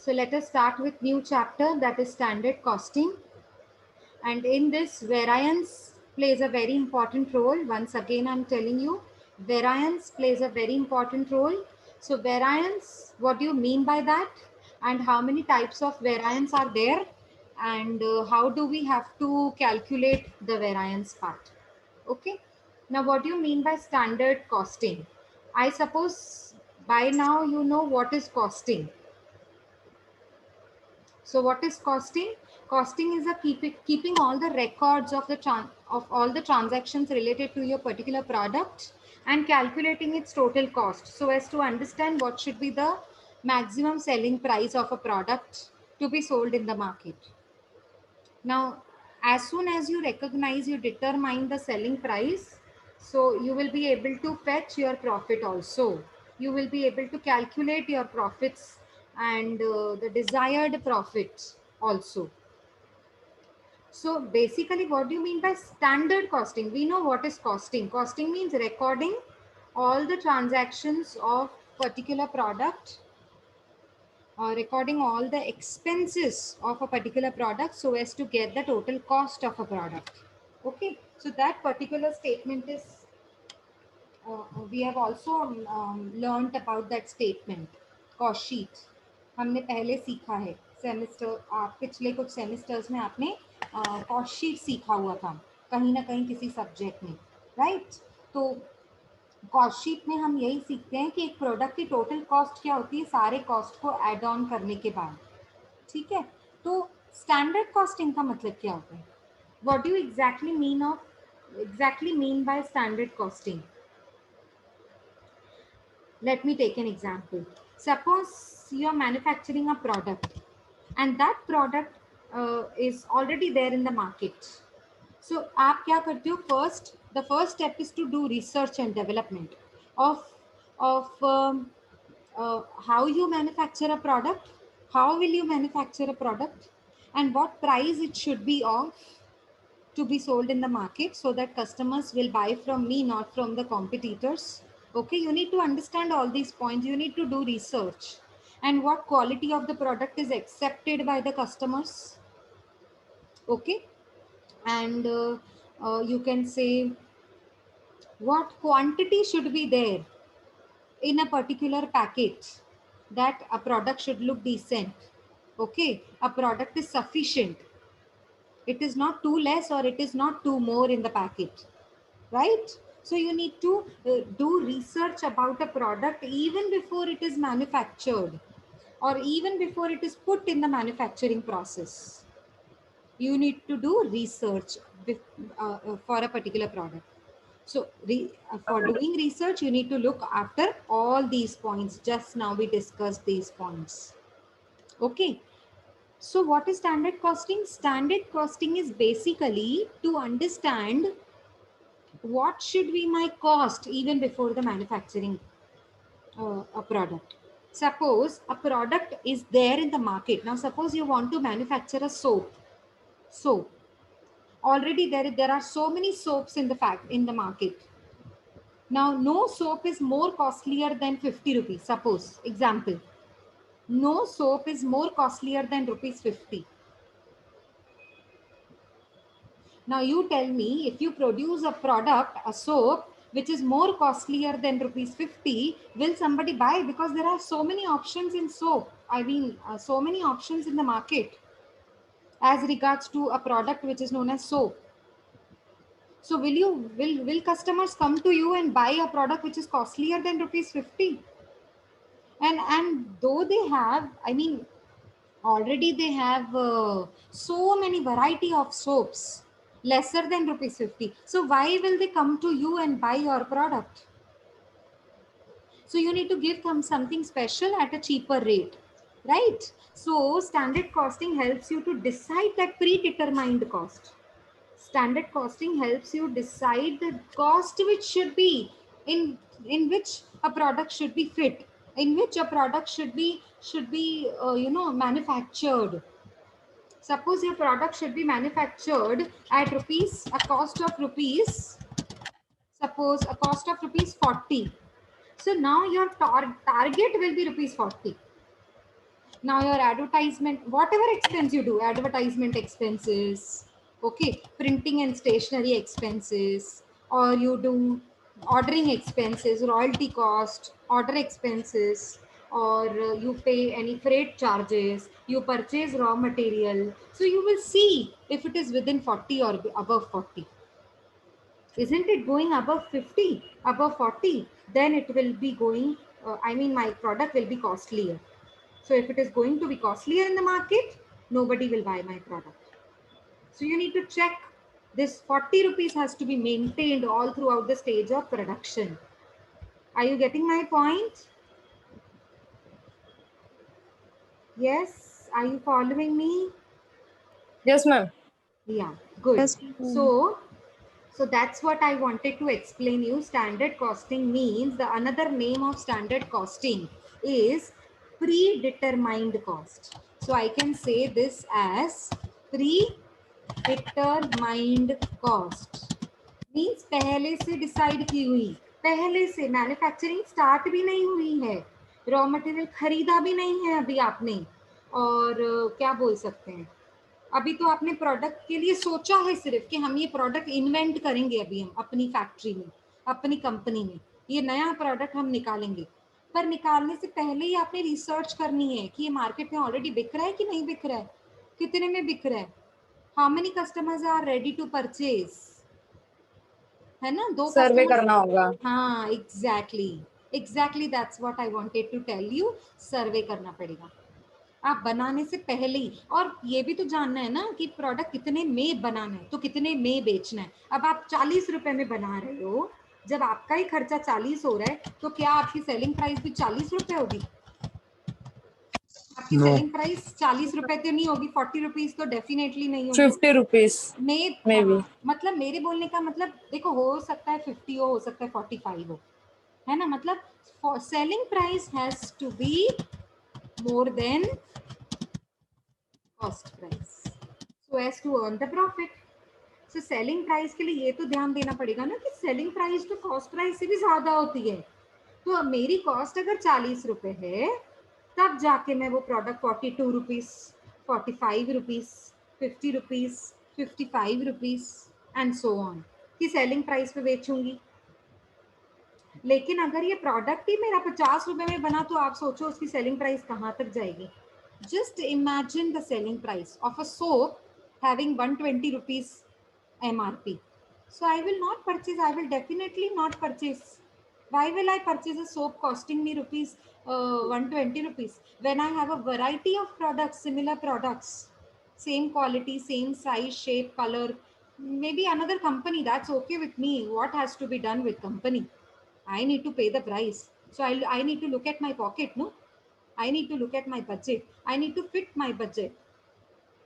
So let us start with new chapter, that is standard costing. And in this, variance plays a very important role. Once again, I'm telling you, variance plays a very important role. So variance, what do you mean by that? And how many types of variance are there? And how do we have to calculate the variance part? Okay. Now, what do you mean by standard costing? I suppose by now you know what is costing. So what is costing? Costing is a keeping all the records of of all the transactions related to your particular product and calculating its total cost so as to understand what should be the maximum selling price of a product to be sold in the market. Now, as soon as you recognize, you determine the selling price, so you will be able to fetch your profit also. You will be able to calculate your profits and the desired profits also. So basically, what do you mean by standard costing? We know what is costing. Costing means recording all the transactions of particular product, recording all the expenses of a particular product so as to get the total cost of a product. Okay, so that particular statement is we have also learned about that statement, cost sheet. हमने पहले सीखा है semester, पिछले कुछ semesters में आपने cost sheet सीखा हुआ था कहीं ना कहीं किसी सब्जेक्ट में, राइट? तो कॉस्ट शीट में हम यही सीखते हैं कि एक प्रोडक्ट की टोटल कॉस्ट क्या होती है सारे कॉस्ट को ऐड ऑन करने के बाद, ठीक है? तो स्टैंडर्ड कॉस्टिंग का मतलब क्या होता है? What do exactly mean by standard costing? Let me take an example. Suppose you are manufacturing a product and that product is already there in the market. So आप क्या करते हो? The first step is to do research and development of how you manufacture a product, how will you manufacture a product, and what price it should be of to be sold in the market so that customers will buy from me, not from the competitors. Okay, you need to understand all these points. You need to do research and what quality of the product is accepted by the customers. Okay, and you can say what quantity should be there in a particular package, that a product should look decent. Okay, a product is sufficient. It is not too less or it is not too more in the package, right? So you need to do research about a product even before it is manufactured or even before it is put in the manufacturing process. You need to do research for a particular product. So for doing research, you need to look after all these points. Just now we discussed these points. Okay. So what is standard costing? Standard costing is basically to understand what should be my cost even before the manufacturing a product. Suppose a product is there in the market. Now suppose you want to manufacture a soap. Already there are so many soaps in the market. Now no soap is more costlier than 50 rupees. Suppose example, no soap is more costlier than rupees 50. Now you tell me, if you produce a product, a soap, which is more costlier than rupees 50, will somebody buy? Because there are so many options in soap. I mean, so many options in the market as regards to a product which is known as soap. So will customers come to you and buy a product which is costlier than rupees 50? And though they have, I mean, already they have so many variety of soaps lesser than rupees 50. So why will they come to you and buy your product? So you need to give them something special at a cheaper rate, right? So standard costing helps you to decide that predetermined cost. Standard costing helps you decide the cost which should be in which a product should be fit, in which a product should be manufactured. Suppose your product should be manufactured at a cost of rupees, suppose a cost of rupees 40. So now your target will be rupees 40. Now your advertisement, whatever expense you do, advertisement expenses, okay, printing and stationery expenses, or you do ordering expenses, royalty cost, order expenses, or you pay any freight charges, you purchase raw material. So you will see if it is within 40 or above 40. Isn't it going above 50, above 40? Then it will be going, I mean, my product will be costlier. So if it is going to be costlier in the market, nobody will buy my product. So you need to check this 40 rupees has to be maintained all throughout the stage of production. Are you getting my point? Yes. Are you following me? Yes, ma'am. Yeah, good. Yes, ma'am. So that's what I wanted to explain you. Standard costing means, the another name of standard costing is predetermined cost. So I can say this as predetermined cost. Means पहले से decide की हुई, पहले से manufacturing start भी नहीं हुई है, रॉ मटेरियल खरीदा भी नहीं है अभी आपने, और क्या बोल सकते हैं, अभी तो आपने प्रोडक्ट के लिए सोचा है सिर्फ कि हम ये प्रोडक्ट इन्वेंट करेंगे अभी हम अपनी फैक्ट्री में, अपनी कंपनी में, ये नया प्रोडक्ट हम निकालेंगे, पर निकालने से पहले ही आपने रिसर्च करनी है कि ये मार्केट में ऑलरेडी बिक रहा है कि नहीं बिक रहा है, कितने में बिक रहा है, how many customers are ready to purchase, है ना, दो सर्वे कस्टमर्स, करना होगा। हाँ exactly that's what I wanted to tell you, survey करना पड़ेगा आप बनाने से पहले ही, और ये भी तो जानना है ना कि प्रोडक्ट कितने में बनाना है तो कितने में बेचना है। अब आप 40 रुपए में बना रहे हो, जब आपका ही खर्चा 40 हो रहा है तो क्या आपकी सेलिंग प्राइस भी 40 रुपए होगी? आपकी No. सेलिंग प्राइस 40 रुपए तो नहीं होगी, 40 रुपीज तो डेफिनेटली नहीं होगी। 50 रुपीज मे बी। मतलब मेरे बोलने का मतलब देखो, हो सकता है 50 हो सकता है 45 हो, है ना, मतलब selling price has to be more than cost price so as to earn the profit. So selling price के लिए ये तो ध्यान देना पड़ेगा ना कि सेलिंग प्राइस तो कॉस्ट प्राइस से भी ज्यादा होती है। तो अब मेरी कॉस्ट अगर 40 रुपए है, तब जाके मैं वो product 42 rupees, 45 rupees, 50 rupees, 55 rupees and so on की सेलिंग प्राइस पे बेचूंगी। लेकिन अगर ये प्रोडक्ट ही मेरा 50 रुपए में बना, तो आप सोचो उसकी सेलिंग प्राइस कहाँ तक जाएगी। Just imagine the selling price of a soap having 120 rupees MRP. So I will not purchase, I will definitely not purchase. Why will I purchase a soap costing me rupees 120 rupees when I have a variety of products, similar products, same quality, same size, shape, color, maybe another company, that's okay with me. What has to be done with company? I need to pay the price. So I need to look at my pocket, no? I need to look at my budget. I need to fit my budget,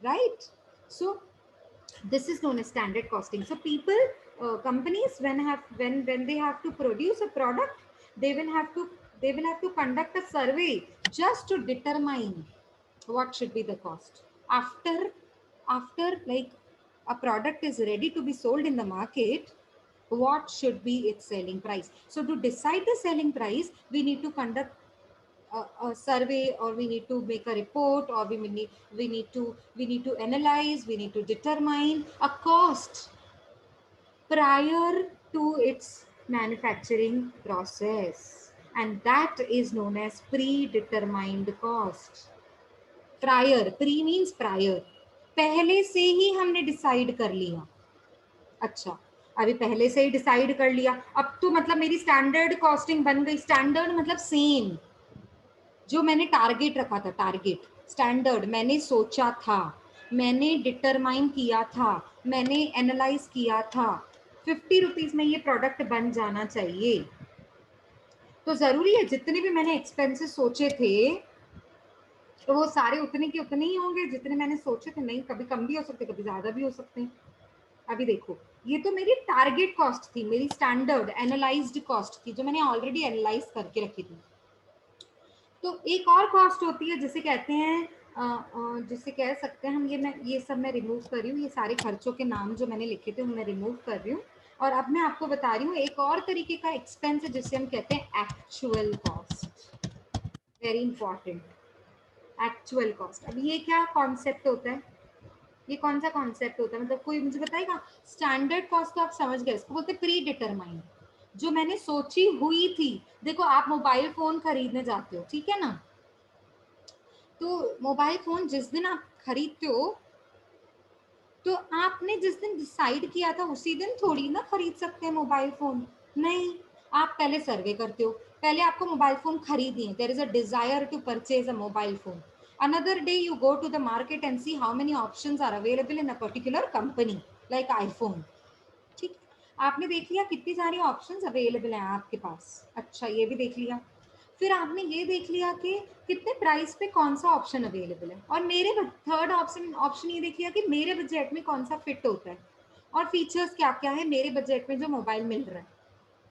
right? So this is known as standard costing. So people, companies, when they have to produce a product, they will have to conduct a survey just to determine what should be the cost after like a product is ready to be sold in the market. What should be its selling price? So to decide the selling price, we need to conduct a survey, or we need to make a report, or we need to analyze, we need to determine a cost prior to its manufacturing process, and that is known as predetermined cost. Prior, pre means prior, पहले से ही हमने decide कर लिया। अच्छा, अभी पहले से ही decide कर लिया, अब तो मतलब मेरी स्टैंडर्ड कॉस्टिंग बन गई। स्टैंडर्ड मतलब सेम, जो मैंने टारगेट रखा था, टारगेट स्टैंडर्ड मैंने सोचा था, मैंने डिटरमाइन किया था, मैंने एनालाइज किया था, 50 रुपीज में ये प्रोडक्ट बन जाना चाहिए। तो जरूरी है जितने भी मैंने एक्सपेंसेस सोचे थे, तो वो सारे उतने के उतने ही होंगे जितने मैंने सोचे थे? नहीं, कभी कम भी हो सकते, कभी ज्यादा भी हो सकते हैं। अभी देखो, ये तो मेरी टारगेट कॉस्ट थी, मेरी स्टैंडर्ड एनालाइज्ड कॉस्ट थी, जो मैंने ऑलरेडी एनालाइज करके रखी थी। तो एक और कॉस्ट होती है जिसे कहते हैं जिसे कह सकते हैं हम, मैं ये सब मैं रिमूव कर रही हूँ, ये सारे खर्चों के नाम जो मैंने लिखे थे मैं रिमूव कर रही हूँ, और अब मैं आपको बता रही हूँ एक और तरीके का एक्सपेंस है जिसे हम कहते हैं actual cost. Very important. Actual cost. अब ये क्या कॉन्सेप्ट होता है, ये कौन सा कॉन्सेप्ट होता है, मतलब कोई मुझे बताएगा? स्टैंडर्ड कॉस्ट तो आप समझ गए, इसको बोलते प्री डिटरमाइंड, जो मैंने सोची हुई थी। देखो आप मोबाइल फोन खरीदने जाते हो, ठीक है ना, तो मोबाइल फोन जिस दिन आप खरीदते हो, तो आपने जिस दिन डिसाइड किया था उसी दिन थोड़ी ना खरीद सकते हैं मोबाइल फोन। नहीं, आप पहले सर्वे करते हो, पहले आपको मोबाइल फोन खरीदिए, there is a desire to purchase a mobile phone, another day you go to the market and see how many options are available in a particular company like iPhone। ठीक है, आपने देख लिया कितनी सारी options available हैं आपके पास, अच्छा ये भी देख लिया, फिर आपने ये देख लिया कि कितने प्राइस पे कौन सा ऑप्शन अवेलेबल है, और मेरे थर्ड ऑप्शन ऑप्शन ये देख लिया कि मेरे बजट में कौन सा फिट होता है, और फीचर्स क्या क्या है मेरे बजट में जो मोबाइल मिल रहा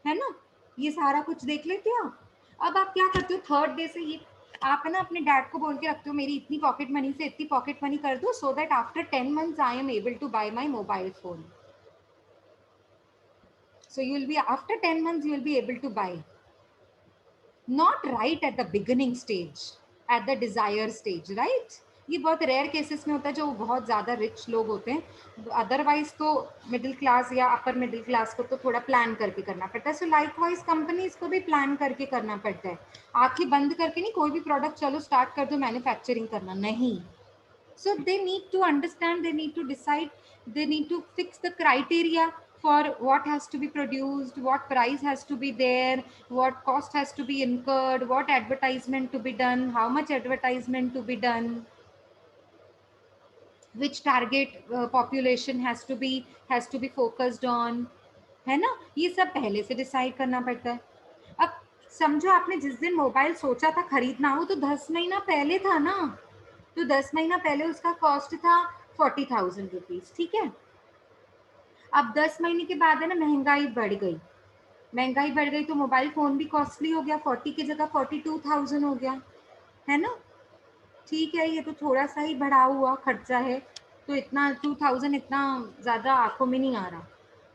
है ना, ये सारा कुछ देख लेते हो आप। अब आप क्या करते हो, थर्ड डे से ये आप है ना अपने डैड को बोल के रखते हो मेरी इतनी पॉकेट मनी से इतनी पॉकेट मनी कर दो, so that after 10 months I am able to buy my mobile phone. So you will be, after 10 months, you will be able to buy. Not right at the beginning stage, at the desire stage, right? ये बहुत rare cases में होता है, जो बहुत ज़्यादा rich लोग होते हैं, अदरवाइज तो मिडिल क्लास या अपर मिडिल क्लास को तो थोड़ा प्लान करके करना पड़ता है। सो लाइकवाइज कंपनीज को भी प्लान करके करना पड़ता है, आंखें बंद करके नहीं कोई भी प्रोडक्ट चलो स्टार्ट कर दो मैन्युफैक्चरिंग करना, नहीं। So they need to understand, they need to decide, they need to fix the criteria for what has to be produced, what price has to be there, what cost has to be incurred, what advertisement to be done, how much advertisement to be done, which target population has to be focused on, है ना, ये सब पहले से decide करना पड़ता है। अब समझो आपने जिस दिन मोबाइल सोचा था खरीदना, वो तो 10 महीना पहले था ना, तो 10 महीना पहले उसका कॉस्ट था 40,000 रुपीज, ठीक है। अब 10 महीने के बाद है ना महंगाई बढ़ गई, महंगाई बढ़ गई तो मोबाइल फोन भी कॉस्टली हो गया, 40 की जगह 42,000 हो गया, है ना। ठीक है, ये तो थोड़ा सा ही बढ़ा हुआ खर्चा है, तो इतना 2000 इतना ज़्यादा आंखों में नहीं आ रहा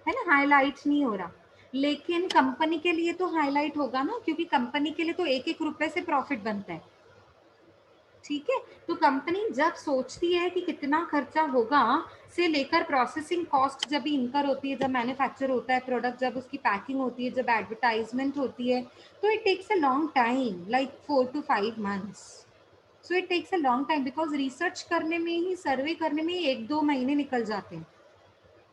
है ना, हाईलाइट नहीं हो रहा, लेकिन कंपनी के लिए तो हाईलाइट होगा ना, क्योंकि कंपनी के लिए तो एक एक रुपए से प्रॉफिट बनता है, ठीक है। तो कंपनी जब सोचती है कि कितना खर्चा होगा, से लेकर प्रोसेसिंग कॉस्ट जब भी इनकर होती है, जब मैन्युफैक्चर होता है प्रोडक्ट, जब उसकी पैकिंग होती है, जब एडवर्टाइजमेंट होती है, तो it takes a long time, like 4 to 5 months। So it takes a long time, because research करने में ही, सर्वे करने में ही 1-2 महीने निकल जाते हैं।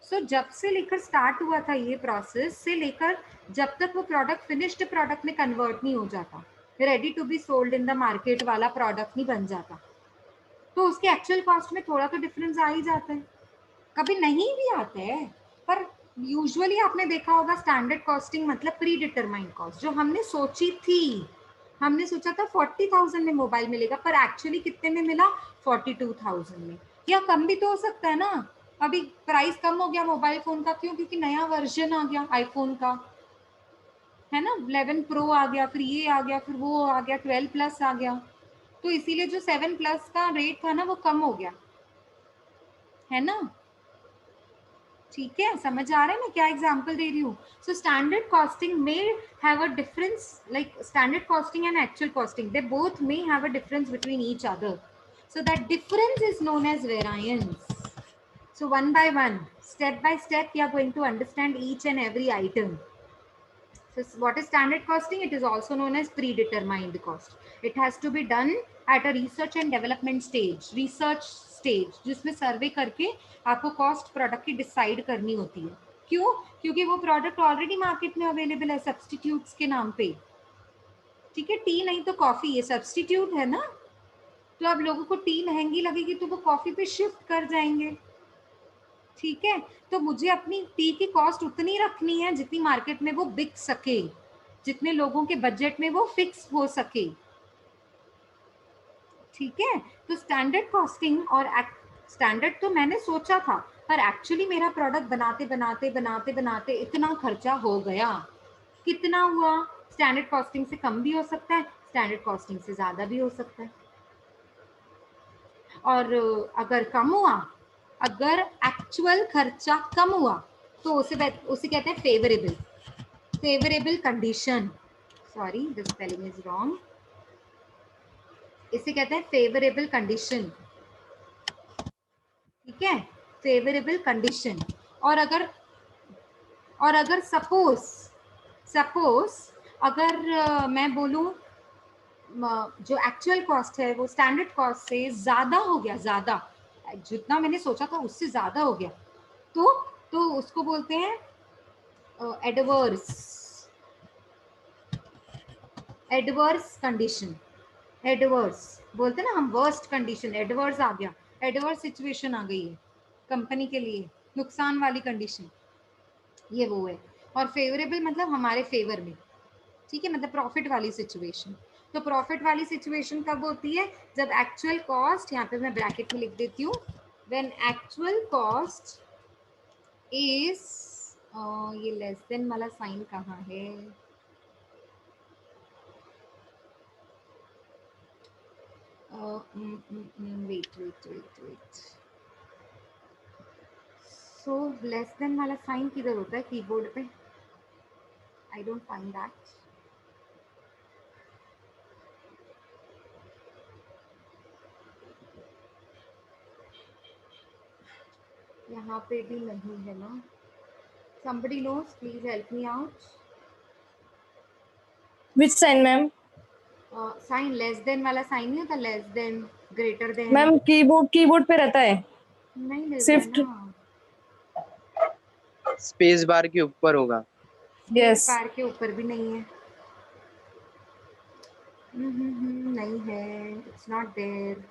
सो जब से लेकर स्टार्ट हुआ था ये प्रोसेस, से लेकर जब तक वो प्रोडक्ट फिनिश्ड प्रोडक्ट में कन्वर्ट नहीं हो जाता, ready to be sold in the market वाला प्रोडक्ट नहीं बन जाता, तो उसके एक्चुअल कॉस्ट में थोड़ा तो डिफरेंस आ ही जाता है, कभी नहीं भी आता है। पर यूजुअली आपने देखा होगा स्टैंडर्ड कॉस्टिंग मतलब प्री डिटरमाइंड कॉस्ट, जो हमने सोची थी, हमने सोचा था 40,000 में मोबाइल मिलेगा, पर एक्चुअली कितने में मिला, 42,000 में, या कम भी तो हो सकता है ना। अभी प्राइस कम हो गया मोबाइल फोन का, क्यों, क्योंकि नया वर्जन आ गया आईफोन का, है ना, 11 प्रो आ गया, फिर ये आ गया, फिर वो आ गया, 12 प्लस आ गया, तो इसीलिए जो 7 प्लस का रेट था ना वो कम हो गया, है ना। ठीक है, समझ आ रहा है मैं क्या एग्जांपल दे रही हूँ। सो स्टैंडर्ड कॉस्टिंग में have a difference, like standard costing and actual costing, they both may have a difference between each other, so that difference is known as variance। So one by one, step by step, we are going to understand each and every item। So what is standard costing? It is also known as predetermined cost। It has to be done at a research and development stage, research stage, जिसमें सर्वे करके आपको cost product की decide करनी होती है। क्यों? क्योंकि वो प्रोडक्ट ऑलरेडी मार्केट में अवेलेबल है सब्सटीट्यूट्स के नाम पे, ठीक है। टी नहीं तो कॉफी, ये सब्सटीट्यूट है ना, तो अब लोगों को टी महंगी लगेगी तो वो कॉफी पे शिफ्ट कर जाएंगे, ठीक है। तो मुझे अपनी टी की कॉस्ट उतनी रखनी है जितनी मार्केट में वो बिक सके, जितने लोगों के बजट में वो फिक्स हो सके, ठीक है। तो स्टैंडर्ड कॉस्टिंग और स्टैंडर्ड तो मैंने सोचा था, पर एक्चुअली मेरा प्रोडक्ट बनाते बनाते बनाते बनाते इतना खर्चा हो गया, कितना हुआ, स्टैंडर्ड कॉस्टिंग से कम भी हो सकता है, स्टैंडर्ड कॉस्टिंग से ज्यादा भी हो सकता है। और अगर कम हुआ, अगर एक्चुअल खर्चा कम हुआ, तो उसे कहते हैं favourable, favourable condition, sorry the spelling is wrong, इसे कहते हैं फेवरेबल कंडीशन, ठीक है, फेवरेबल कंडीशन। और अगर सपोज अगर मैं बोलूं जो एक्चुअल कॉस्ट है वो स्टैंडर्ड कॉस्ट से ज्यादा हो गया, ज्यादा जितना मैंने सोचा था उससे ज्यादा हो गया, तो उसको बोलते हैं एडवर्स कंडीशन। एडवर्स बोलते हैं ना हम, वर्स्ट कंडीशन, एडवर्स आ गया, एडवर्स सिचुएशन आ गई है कंपनी के लिए, नुकसान वाली कंडीशन, ये वो है। और फेवरेबल मतलब हमारे फेवर में, ठीक है, मतलब प्रॉफिट वाली सिचुएशन। तो प्रॉफिट वाली सिचुएशन कब होती है, जब एक्चुअल कॉस्ट, यहाँ पे मैं ब्रैकेट में लिख देती हूँ, व्हेन एक्चुअल कॉस्ट इज, ये लेस देन वाला साइन कहाँ है, वेट, सो लेस देन वाला साइन किधर होता है कीबोर्ड पे, आई डोंट फाइंड दैट। यहाँ पे भी नहीं है ना, somebody knows, please help me out. Which sign, ma'am? Sign less than वाला साइन नहीं होता, less than, greater than, ma'am keyboard पे रहता है, नहीं मिलता है शिफ्ट। ना, स्पेस बार के ऊपर होगा। स्पेस यस बार के ऊपर भी नहीं है, नहीं है, it's not there.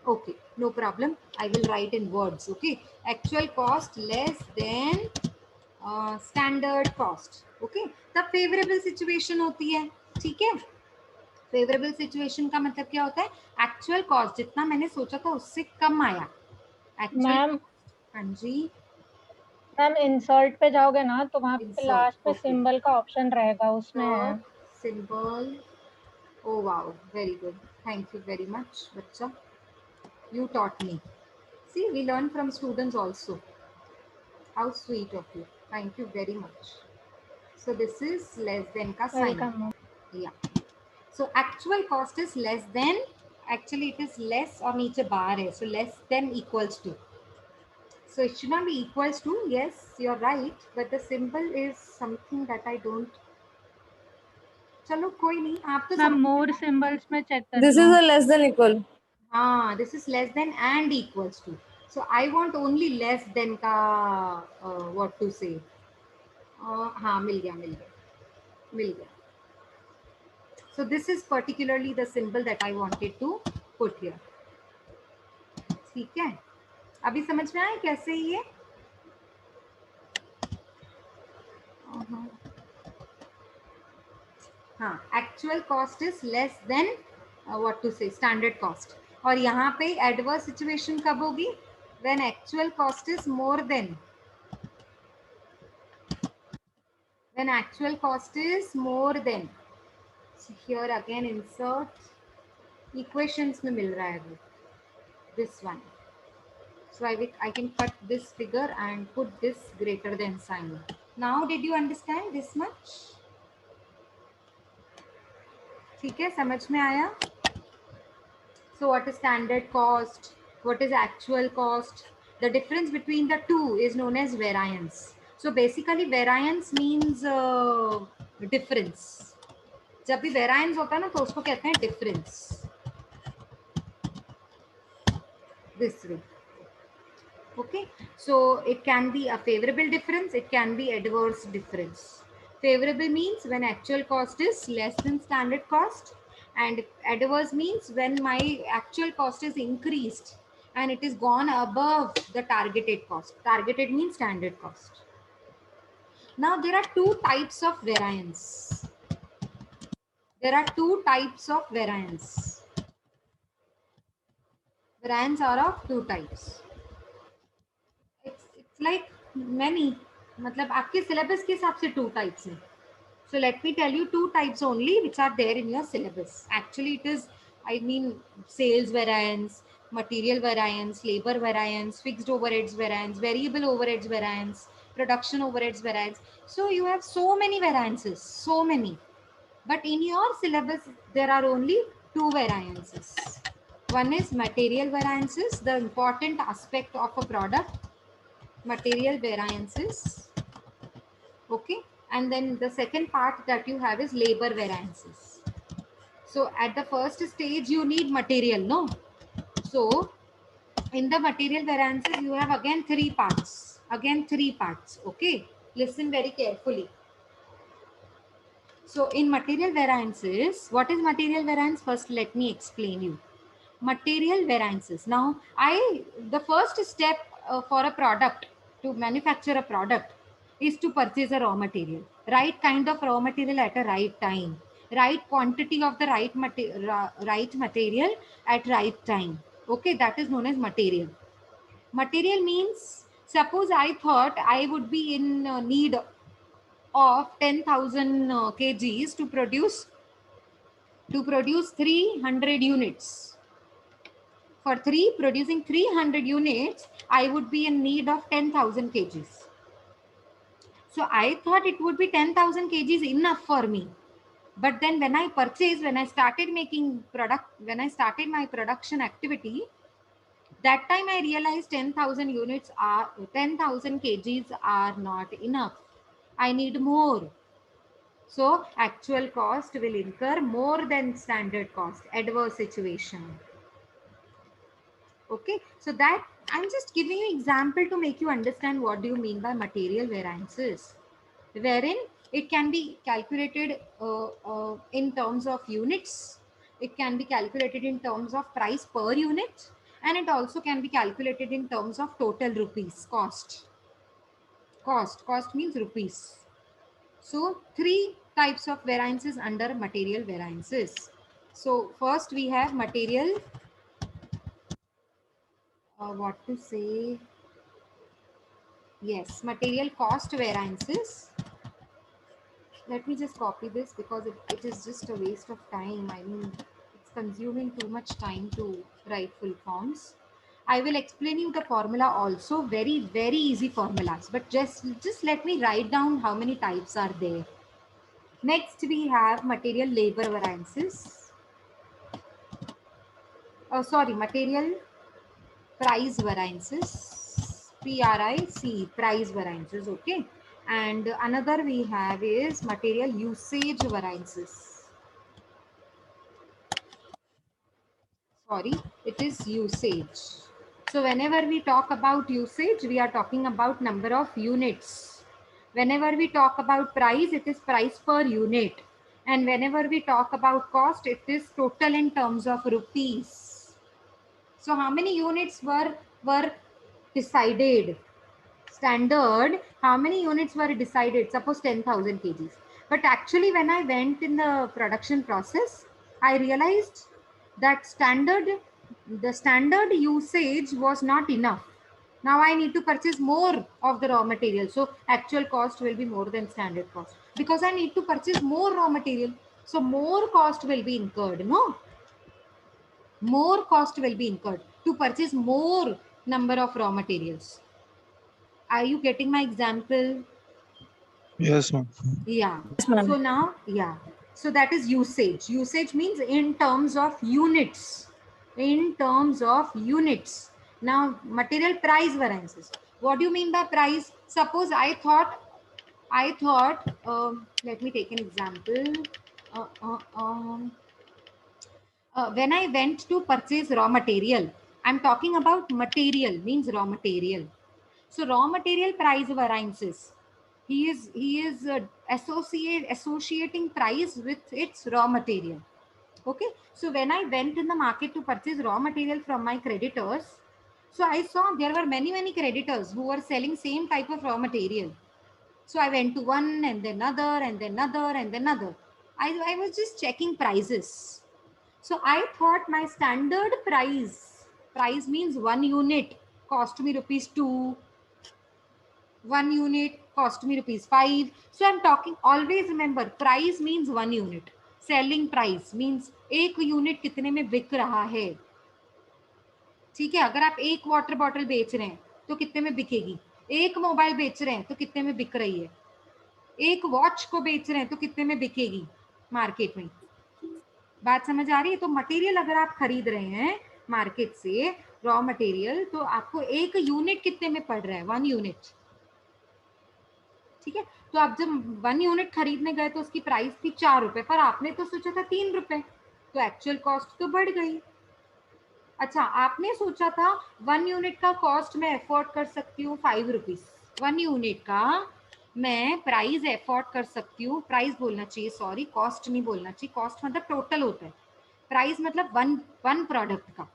Okay, no problem, I will write in words. Okay, actual cost less than standard cost. Okay, तब favorable situation होती है, ठीक है। फेवरेबल सिचुएशन का मतलब क्या होता है, एक्चुअल कॉस्ट जितना मैंने सोचा था उससे कम आया, एक्चुअल। मैम हाँ जी, मैम इंसर्ट पे जाओगे ना तो वहाँ पे लास्ट इंसर्ट, में ओके, सिंबल का ऑप्शन रहेगा, उसमें है। Symbol, oh wow, very good, thank you very much बच्चा, you taught me. See, we learn from students also. How sweet of you, thank you very much. So this is less than ka sign. Welcome. Yeah, so actual cost is less than, actually it is less और नीचे बार है, so less than equals to, so it should not be equals to, yes you're right, but the symbol is something that I don't, चलो कोई नहीं, आप तो ma'am सब, मोर symbols में चेक कर this low. Is a less than equal. हाँ this is less than and equals to, so I want only less than का what to say, हाँ मिल गया, so this is particularly the symbol that I wanted to put here, ठीक है। अभी समझ में आया कैसे ये, हाँ, actual cost is less than what to say standard cost. और यहाँ पे एडवर्स सिचुएशन कब होगी, when actual cost is more than, when actual cost is more than, here again insert, equations में मिल रहा है वो, this one, so I can cut this figure and put this greater than sign. Now did you understand this much? ठीक है, समझ में आया। So what is standard cost? What is actual cost? The difference between the two is known as variance. So basically variance means difference. जब भी variance होता है ना तो उसको कहते हैं difference. This way. Okay. So it can be a favorable difference. It can be adverse difference. Favorable means when actual cost is less than standard cost, and adverse means when my actual cost is increased and it is gone above the targeted cost. Targeted means standard cost. Now there are two types of variance. Variance are of two types. It's like many, मतलब आपके syllabus के हिसाब से two types हैं. So let me tell you two types only which are there in your syllabus. Actually it is, I mean, sales variance, material variance, labor variance, fixed overheads variance, variable overheads variance, production overheads variance. So you have so many variances, so many. But in your syllabus, there are only two variances. One is material variances, the important aspect of a product, material variances. Okay. And then the second part that you have is labor variances. So at the first stage, you need material, no? So in the material variances, you have again three parts. Okay. Listen very carefully. So in material variances, what is material variance? First, let me explain you. Material variances. Now, the first step for a product, to manufacture a product, is to purchase a raw material. Right kind of raw material at a right time. Right quantity of the right material at right time. Okay, that is known as material. Material means, suppose I thought I would be in need of 10,000 kgs to produce 300 units. For producing 300 units, I would be in need of 10,000 kgs. So I thought it would be 10,000 kgs enough for me. But then when I started my production activity, that time I realized 10,000 kgs are not enough. I need more. So actual cost will incur more than standard cost, adverse situation. Okay, so that I'm just giving you example to make you understand what do you mean by material variances, wherein it can be calculated in terms of units, it can be calculated in terms of price per unit, and it also can be calculated in terms of total rupees cost. Cost means rupees. So three types of variances under material variances. So first we have material, material cost variances. Let me just copy this because it is just a waste of time. I mean, it's consuming too much time to write full forms. I will explain you the formula also, very, very easy formulas, but just let me write down how many types are there. Next, we have material labor variances. Material price variances. PRIC, price variances. Okay. And another we have is material usage variances. Sorry, it is usage. So whenever we talk about usage, we are talking about number of units. Whenever we talk about price, it is price per unit. And whenever we talk about cost, it is total in terms of rupees. So how many units were decided? Standard, how many units were decided? Suppose 10,000 kgs. But actually when I went in the production process, I realized that the standard usage was not enough. Now I need to purchase more of the raw material. So actual cost will be more than standard cost because I need to purchase more raw material. So more cost will be incurred, no? More cost will be incurred to purchase more number of raw materials. Are you getting my example? Yes, ma'am. Yeah. Yes, ma'am. So now, yeah. So that is usage. Usage means in terms of units. In terms of units. Now, material price variances. What do you mean by price? Suppose I thought, let me take an example. When I went to purchase raw material, I'm talking about material, means raw material. So raw material price variances. He is associating price with its raw material. Okay. So when I went in the market to purchase raw material from my creditors, so I saw there were many creditors who were selling same type of raw material. So I went to one and then another and then another and then another. I was just checking prices. So I thought my standard price means 1 unit cost me rupees 2, 1 unit cost me rupees 5. So I'm talking, always remember, price means 1 unit. Selling price means एक unit कितने में बिक रहा है. ठीक है, अगर आप एक वाटर बॉटल बेच रहे हैं तो कितने में बिकेगी, एक मोबाइल बेच रहे हैं तो कितने में बिक रही है, एक वॉच को बेच रहे हैं तो कितने में बिकेगी. मार्केट में। बात समझ आ रही है? तो मटेरियल अगर आप खरीद रहे हैं मार्केट से रॉ मटेरियल, तो आपको एक यूनिट कितने में पड़ रहा है? 1 यूनिट। ठीक है, तो आप जब 1 यूनिट खरीदने गए तो उसकी प्राइस थी 4 रुपए, पर आपने तो सोचा था 3 रुपए, तो एक्चुअल कॉस्ट तो बढ़ गई। अच्छा, आपने सोचा था 1 यूनिट का कॉस्ट मैं अफोर्ड कर सकती हूँ 5 रुपीज, 1 यूनिट का मैं प्राइस अफोर्ड कर सकती हूँ, प्राइस बोलना चाहिए, सॉरी कॉस्ट नहीं बोलना चाहिए, कॉस्ट मतलब टोटल होता है, प्राइस मतलब वन प्रोडक्ट का।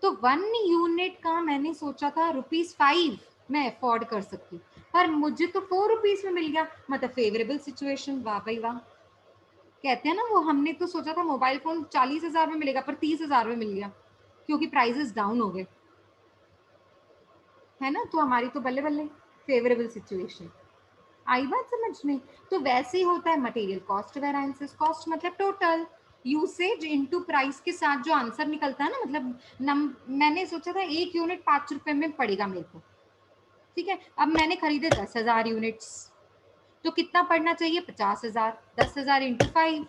तो 1 यूनिट का मैंने सोचा था ₹5 मैं अफोर्ड कर सकती हूँ, पर मुझे तो 4 रुपीज में मिल गया, मतलब फेवरेबल सिचुएशन, वाह भाई वाह। कहते हैं ना वो, हमने तो सोचा था मोबाइल फोन 40,000 में मिलेगा, पर 30,000 में मिल गया, क्योंकि प्राइसेस डाउन हो गए, है ना। तो हमारी तो बल्ले बल्ले, फेवरेबल सिचुएशन। आई बात समझ में? तो वैसे ही होता है मटेरियल कॉस्ट वेरिएंसेस। कॉस्ट मतलब टोटल यूसेज इनटू प्राइस के साथ जो आंसर निकलता है ना, मतलब मैंने सोचा था 1 यूनिट 5 रुपए में पड़ेगा मेरे को, ठीक है, अब मैंने खरीदे 10,000 यूनिट्स, तो कितना पड़ना चाहिए? 50,000। 10,000 इंटू 5,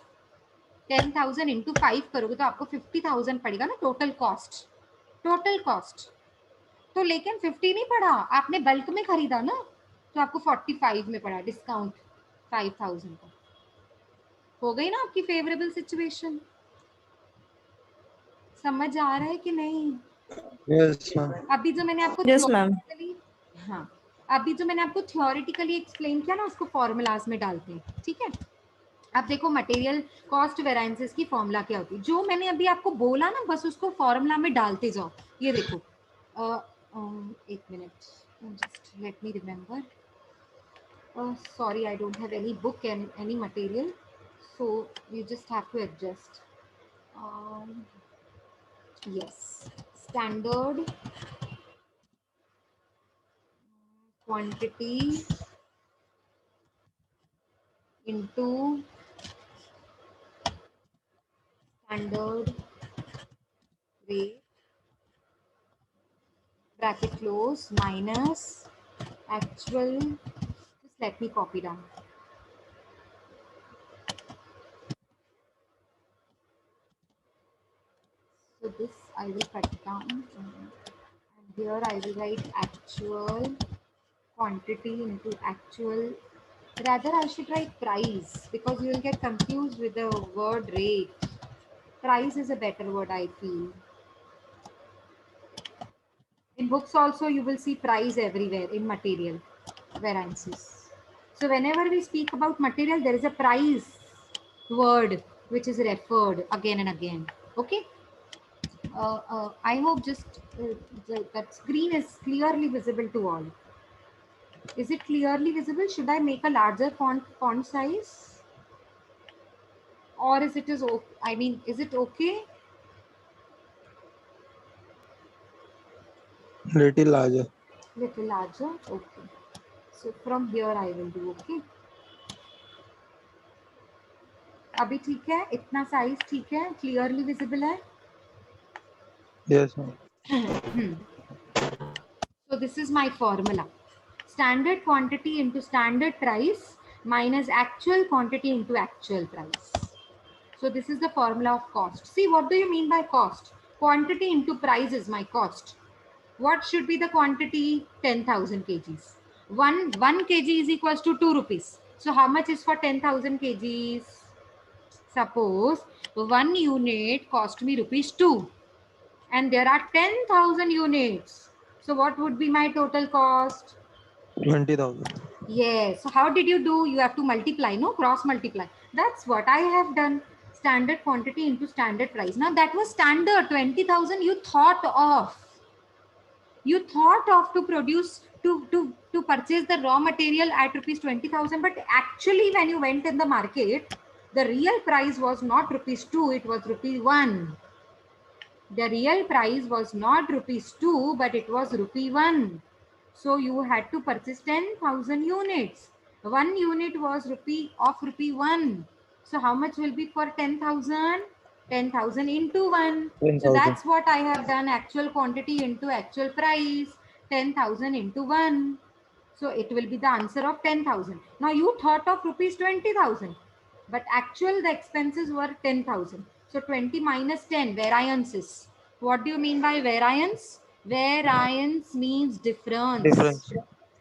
10,000 इंटू 5 करोगे तो आपको 50,000 पड़ेगा ना टोटल कॉस्ट, टोटल कॉस्ट। तो लेकिन 50 नहीं पड़ा, आपने बल्क में खरीदा ना, तो आपको 45 में पड़ा, डिस्काउंट 5,000 का। हो गई ना आपकी फेवरेबल सिचुएशन? समझ आ रहा है कि नहीं? Yes ma'am. अभी जो मैंने आपको Yes, ma'am. theoretically, हाँ, अभी जो मैंने आपको थ्योरेटिकली एक्सप्लेन किया ना, उसको फॉर्मूलाज में डालते हैं, ठीक है। अब देखो मटेरियल कॉस्ट वेरिएंसेस की फॉर्मूला क्या होती है, जो मैंने अभी आपको बोला ना, बस उसको फॉर्मूला में डालते जाओ। ये देखो, एक minute, just let me remember. Sorry, I don't have any book and any material, so you just have to adjust. Yes, standard quantity into standard rate, bracket close, minus actual, just let me copy down. So this I will cut down, and here I will write actual quantity into actual. Rather, I should write price, because you will get confused with the word rate. Price is a better word, I feel. In books also, you will see price everywhere in material variances. So whenever we speak about material, there is a price word which is referred again and again. Okay. I hope just that screen is clearly visible to all. Is it clearly visible? Should I make a larger font size? Or is it I mean, is it okay? Little larger. Little larger, okay. So from here I will do, okay. अभी ठीक है? इतना size ठीक है? Clearly visible है? Yes ma'am. So this is my formula. Standard quantity into standard price minus actual quantity into actual price. So this is the formula of cost. See, what do you mean by cost? Quantity into price is my cost. What should be the quantity? 10,000 kgs. 1 kg is equals to 2 rupees. So how much is for 10,000 kgs? Suppose 1 unit cost me ₹2 and there are 10,000 units. So what would be my total cost? 20,000. Yes. So how did you do? You have to multiply, no? Cross multiply. That's what I have done. Standard quantity into standard price. Now that was standard 20,000 you thought of. You thought of to produce, to purchase the raw material at ₹20,000, but actually when you went in the market, the real price was not ₹2, it was ₹1. The real price was not ₹2, but it was ₹1. So you had to purchase 10,000 units. 1 unit was ₹1. So how much will be for 10,000? 10,000 into 1. So 10,000. that's what I have done, actual quantity into actual price, 10,000 into 1. So it will be the answer of 10,000. Now you thought of ₹20,000. but actual the expenses were 10,000. So 20 minus 10, variances. What do you mean by variance? Variance means difference. Difference.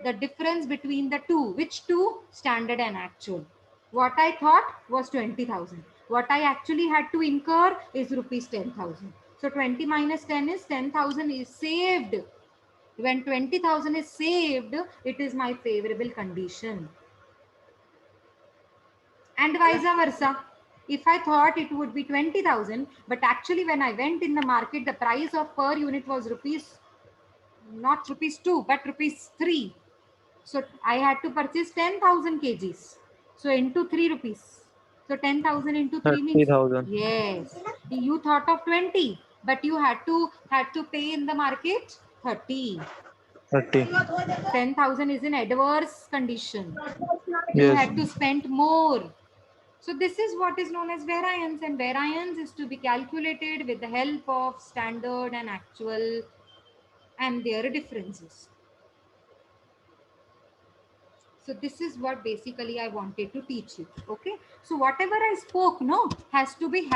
The difference between the two. Which two? Standard and actual. What I thought was 20,000. What I actually had to incur is rupees 10,000. So 20 minus 10 is 10,000 is saved. When 20,000 is saved, it is my favorable condition. And vice versa. If I thought it would be 20,000, but actually when I went in the market, the price of per unit was rupees, not rupees 2, but rupees 3. So I had to purchase 10,000 kgs. So into 3 rupees. So 10,000 into 3 means, 30,000. yes, you thought of 20, but you had to pay in the market 30. 30. 10,000 is in adverse condition. You Yes. had to spend more. So this is what is known as variance, and variance is to be calculated with the help of standard and actual and their differences. So this is what basically I wanted to teach you. Okay. So whatever I spoke, no, has to be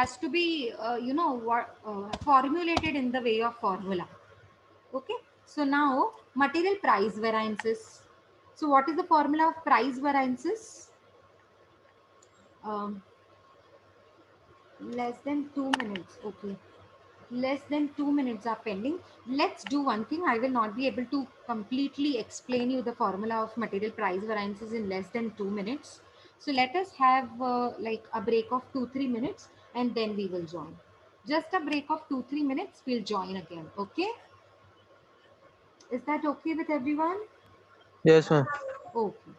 formulated in the way of formula. Okay. So now material price variances. So what is the formula of price variances? Less than 2 minutes. Okay. Less than 2 minutes are pending. Let's do one thing. I will not be able to completely explain you the formula of material price variances in less than 2 minutes. So let us have like a break of 2-3 minutes and then we will join. Just a break of 2-3 minutes, we'll join again. Okay. Is that okay with everyone? Yes, ma'am. Okay.